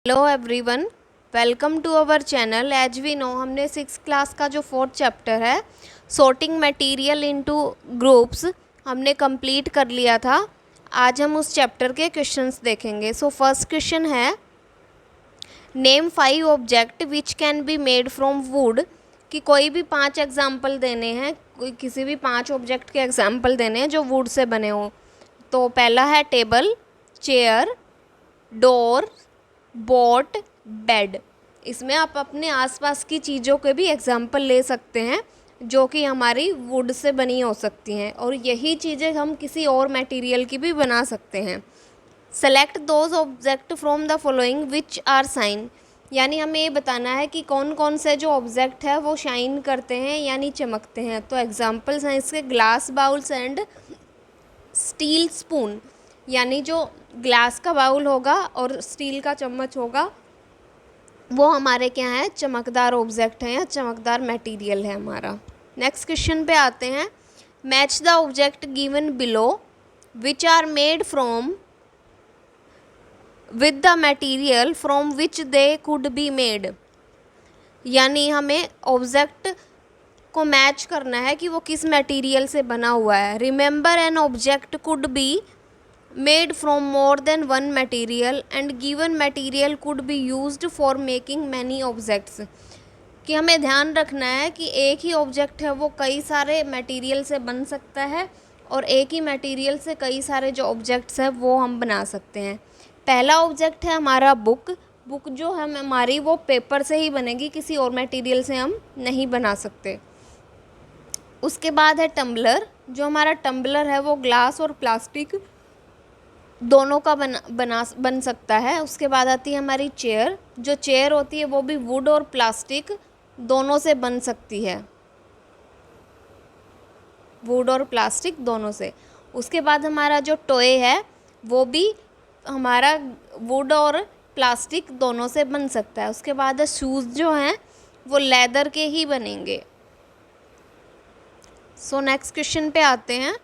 Hello everyone, welcome to our channel. As we know, हमने 6th class का जो 4th chapter है sorting material into groups हमने complete कर लिया था। आज हम उस चैप्टर के क्वेश्चंस देखेंगे। सो फर्स्ट क्वेश्चन है, name 5 object which can be made from would. कि कोई भी 5 एग्जाम्पल देने हैं, कोई किसी भी 5 ऑब्जेक्ट के एग्जाम्पल देने हैं जो वुड से बने हों। तो पहला है table, chair, door, boat, bed. इसमें आप अपने आसपास की चीज़ों के भी एग्जाम्पल ले सकते हैं जो कि हमारी वुड से बनी हो सकती हैं, और यही चीज़ें हम किसी और मटेरियल की भी बना सकते हैं। Select those object from the following which are shine. यानी हमें ये बताना है कि कौन कौन से जो ऑब्जेक्ट है वो शाइन करते हैं यानी चमकते हैं। तो एग्जाम्पल्स हैं इसके glass bowls and steel spoon. यानी जो ग्लास का बाउल होगा और स्टील का चम्मच होगा वो हमारे क्या है, चमकदार ऑब्जेक्ट हैं या चमकदार मटेरियल है हमारा। नेक्स्ट क्वेश्चन पे आते हैं, match the object given below which are made from with the material from which they could be made. यानी हमें ऑब्जेक्ट को मैच करना है कि वो किस मटेरियल से बना हुआ है। Remember an object could be made from more than one material and given material could be used for making many objects। कि हमें ध्यान रखना है कि एक ही ऑब्जेक्ट है वो कई सारे मटेरियल से बन सकता है, और एक ही मटेरियल से कई सारे जो ऑब्जेक्ट्स हैं वो हम बना सकते हैं। पहला ऑब्जेक्ट है हमारा बुक। बुक जो है हमारी वो पेपर से ही बनेगी, किसी और मटेरियल से हम नहीं बना सकते। उसके बाद है टम्बलर। जो हमारा टम्बलर है वो ग्लास और प्लास्टिक दोनों का बन सकता है। उसके बाद आती है हमारी चेयर। जो चेयर होती है वो भी वुड और प्लास्टिक दोनों से बन सकती है, वुड और प्लास्टिक दोनों से। उसके बाद हमारा जो टॉय है वो भी हमारा वुड और प्लास्टिक दोनों से बन सकता है। उसके बाद शूज़ जो हैं वो लेदर के ही बनेंगे। सो नेक्स्ट क्वेश्चन पे आते हैं,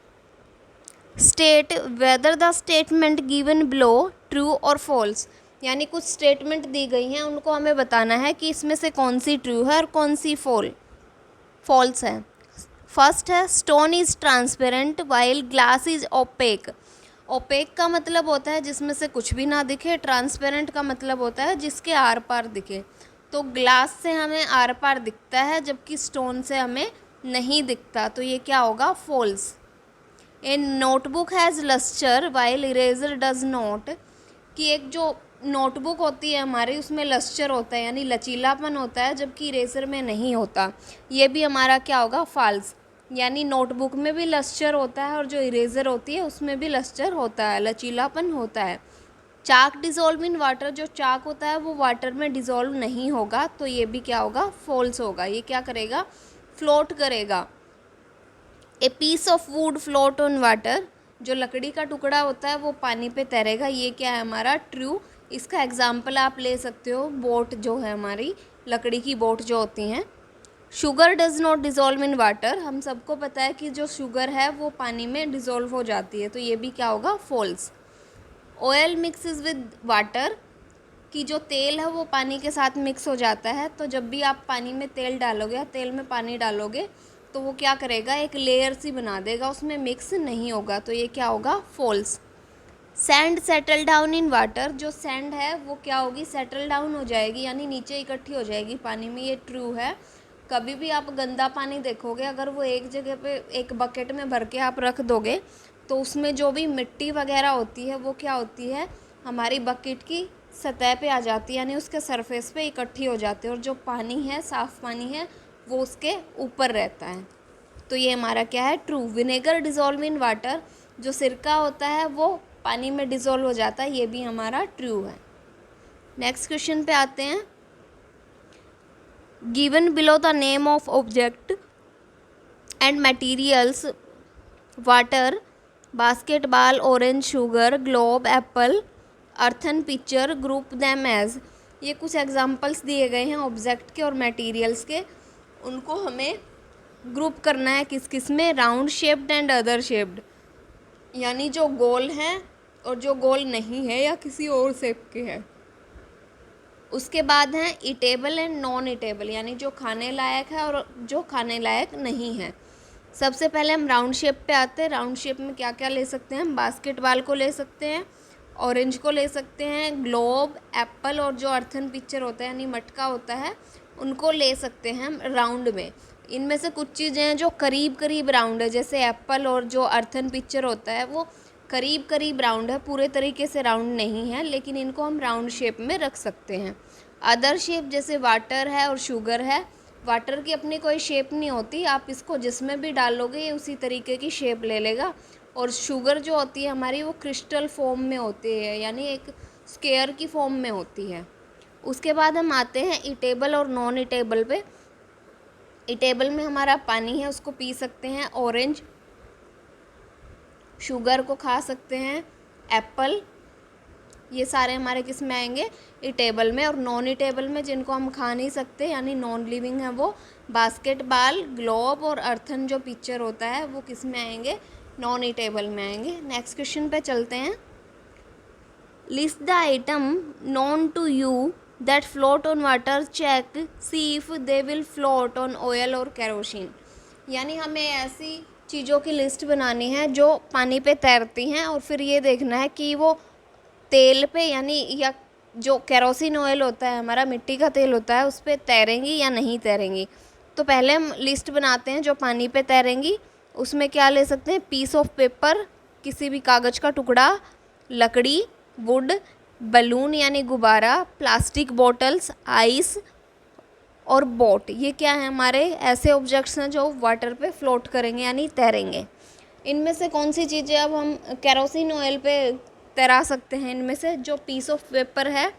state whether the statement given below true और फॉल्स। यानी कुछ स्टेटमेंट दी गई हैं, उनको हमें बताना है कि इसमें से कौन सी ट्रू है और कौन सी फॉल्स है। फर्स्ट है, stone is transparent while glass is opaque. Opaque का मतलब होता है जिसमें से कुछ भी ना दिखे, ट्रांसपेरेंट का मतलब होता है जिसके आर पार दिखे। तो ग्लास से हमें आर पार दिखता है जबकि स्टोन से हमें नहीं दिखता, तो ये क्या होगा, false. A notebook has lustre while eraser does not. कि एक जो नोटबुक होती है हमारी उसमें लस्टर होता है यानी लचीलापन होता है, जबकि इरेजर में नहीं होता। ये भी हमारा क्या होगा, फॉल्स। यानी नोटबुक में भी लस्टर होता है और जो इरेजर होती है उसमें भी लस्टर होता है, लचीलापन होता है। चाक डिज़ोल्व इन वाटर। जो चाक होता है वो वाटर में डिज़ोल्व नहीं होगा, तो ये भी क्या होगा, फॉल्स होगा। ये क्या करेगा, फ्लोट करेगा। A piece of wood float on water. जो लकड़ी का टुकड़ा होता है वो पानी पे तैरेगा, ये क्या है हमारा, ट्रू। इसका एग्जाम्पल आप ले सकते हो, बोट जो है हमारी लकड़ी की बोट जो होती हैं। Sugar does not dissolve in water. हम सबको पता है कि जो शुगर है वो पानी में डिज़ोल्व हो जाती है, तो ये भी क्या होगा, false. Oil mixes with water. कि जो तेल है वो पानी के साथ मिक्स हो जाता है, तो जब भी आप पानी में तेल डालोगे या तेल में पानी डालोगे तो वो क्या करेगा, एक लेयर सी बना देगा, उसमें मिक्स नहीं होगा, तो ये क्या होगा, false. Sand settle down in water. जो सैंड है वो क्या होगी, सेटल डाउन हो जाएगी यानी नीचे इकट्ठी हो जाएगी पानी में, ये ट्रू है। कभी भी आप गंदा पानी देखोगे, अगर वो एक जगह पे एक बकेट में भर के आप रख दोगे तो उसमें जो भी मिट्टी वगैरह होती है वो क्या होती है, हमारी बकेट की सतह पे आ जाती है, यानी उसके सरफेस पे इकट्ठी हो जाती है, और जो पानी है, साफ़ पानी है, वो उसके ऊपर रहता है। तो ये हमारा क्या है, ट्रू। विनेगर डिज़ोल्व इन वाटर। जो सिरका होता है वो पानी में डिज़ोल्व हो जाता है, ये भी हमारा ट्रू है। नेक्स्ट क्वेश्चन पे आते हैं, given below the name of object and materials water, basketball, orange, sugar, globe, apple, earthen picture, group them as. ये कुछ एग्जाम्पल्स दिए गए हैं ऑब्जेक्ट के और मटेरियल्स के, उनको हमें ग्रुप करना है किस किस में, round shaped and other shaped. यानी जो गोल हैं और जो गोल नहीं है या किसी और शेप के हैं। उसके बाद हैं ईटेबल एंड नॉन ईटेबल, यानी जो खाने लायक है और जो खाने लायक नहीं है। सबसे पहले हम राउंड शेप पे आते हैं। राउंड शेप में क्या क्या ले सकते हैं हम? बास्केटबॉल को ले सकते हैं, ऑरेंज को ले सकते हैं, ग्लोब, एप्पल और जो अर्थन पिक्चर होता है यानी मटका होता है उनको ले सकते हैं हम राउंड में। इनमें से कुछ चीज़ें हैं जो करीब करीब राउंड है, जैसे एप्पल और जो अर्थन पिक्चर होता है वो करीब करीब राउंड है, पूरे तरीके से राउंड नहीं है, लेकिन इनको हम राउंड शेप में रख सकते हैं। अदर शेप जैसे वाटर है और शुगर है, वाटर की अपनी कोई शेप नहीं होती, आप इसको जिसमें भी डालोगे ये उसी तरीके की शेप ले लेगा। और शुगर जो होती है हमारी वो क्रिस्टल फॉर्म में होती है, यानी एक स्क्वायर की फॉर्म में होती है। उसके बाद हम आते हैं ईटेबल और नॉन ईटेबल पे। ईटेबल में हमारा पानी है, उसको पी सकते हैं, ऑरेंज, शुगर को खा सकते हैं, एप्पल, ये सारे हमारे किस में आएंगे? ईटेबल में। और नॉन ईटेबल में जिनको हम खा नहीं सकते यानी नॉन लिविंग है वो बास्केटबॉल, ग्लोब और अर्थन जो पिक्चर होता है वो किस में आएंगे? नॉन ईटेबल में आएंगे। नेक्स्ट क्वेश्चन पे चलते हैं। List the item known to you that float on water, check see if they will float on oil और केरोसिन। यानी हमें ऐसी चीज़ों की लिस्ट बनानी है जो पानी पे तैरती हैं और फिर ये देखना है कि वो तेल पे यानी या जो केरोसिन ऑयल होता है हमारा, मिट्टी का तेल होता है, उस पर तैरेंगी या नहीं तैरेंगी। तो पहले हम लिस्ट बनाते हैं जो पानी पे तैरेंगी। उसमें क्या ले सकते हैं? पीस ऑफ पेपर, किसी भी कागज़ का टुकड़ा, लकड़ी, वुड, बलून यानी गुब्बारा, प्लास्टिक बॉटल्स, आइस और बोट। ये क्या है? हमारे ऐसे ऑब्जेक्ट्स हैं जो वाटर पे फ्लोट करेंगे यानी तैरेंगे। इनमें से कौन सी चीज़ें अब हम केरोसिन ऑयल पे तैरा सकते हैं? इनमें से जो पीस ऑफ पेपर है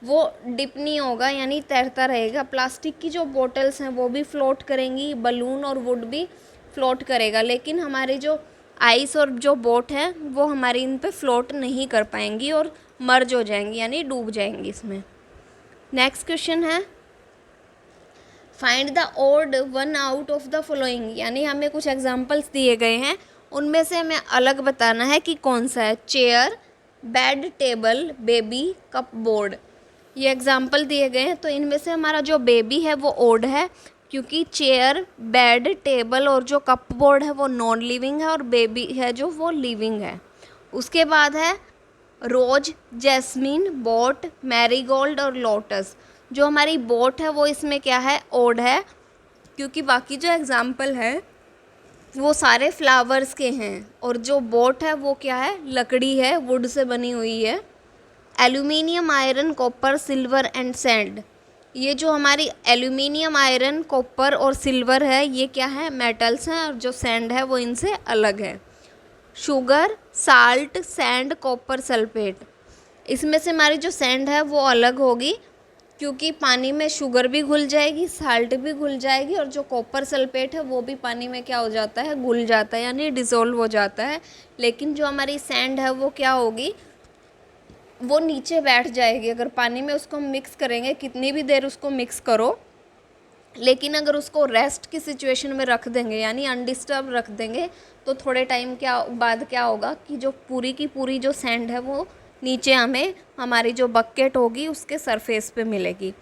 वो डिप नहीं होगा यानी तैरता रहेगा। प्लास्टिक की जो बॉटल्स हैं वो भी फ्लोट करेंगी, बलून और वुड भी फ्लोट करेगा, लेकिन हमारी जो आइस और जो बोट है वो हमारी इन पे फ्लोट नहीं कर पाएंगी और मर्ज हो जाएंगी यानी डूब जाएंगी इसमें। नेक्स्ट क्वेश्चन है find the odd one out of the following, यानी हमें कुछ एग्जाम्पल्स दिए गए हैं, उनमें से हमें अलग बताना है कि कौन सा है। Chair, bed, table, baby, cup board, ये एग्जाम्पल दिए गए हैं। तो इनमें से हमारा जो बेबी है वो ओड है, क्योंकि चेयर, बेड, टेबल और जो कप बोर्ड है वो नॉन लिविंग है और बेबी है जो वो लिविंग है। उसके बाद है रोज, जैस्मीन, बोट, मैरीगोल्ड और लोटस। जो हमारी बोट है वो इसमें क्या है? ओड है, क्योंकि बाकी जो एग्जाम्पल है वो सारे फ्लावर्स के हैं। और जो बोट है वो क्या है? लकड़ी है, वुड से बनी हुई है। Aluminium, iron, copper, silver and sand, ये जो हमारी एल्यूमिनियम, आयरन, कॉपर और सिल्वर है ये क्या है? मेटल्स हैं, और जो सैंड है वो इनसे अलग है। Sugar, salt, sand, copper, sulphate, इसमें से हमारी जो सैंड है वो अलग होगी, क्योंकि पानी में शुगर भी घुल जाएगी, साल्ट भी घुल जाएगी, और जो कॉपर सल्फेट है वो भी पानी में क्या हो जाता है? घुल जाता है यानी डिसॉल्व हो जाता है। लेकिन जो हमारी सैंड है वो क्या होगी? वो नीचे बैठ जाएगी। अगर पानी में उसको मिक्स करेंगे, कितनी भी देर उसको मिक्स करो, लेकिन अगर उसको रेस्ट की सिचुएशन में रख देंगे यानी अनडिस्टर्ब रख देंगे, तो थोड़े टाइम बाद क्या होगा कि जो पूरी की पूरी जो सैंड है वो नीचे हमें हमारी जो बकेट होगी उसके सरफेस पे मिलेगी।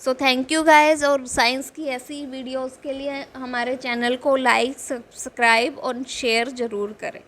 सो थैंक यू गाइस, और साइंस की ऐसी वीडियोस के लिए हमारे चैनल को लाइक, सब्सक्राइब और शेयर ज़रूर करें।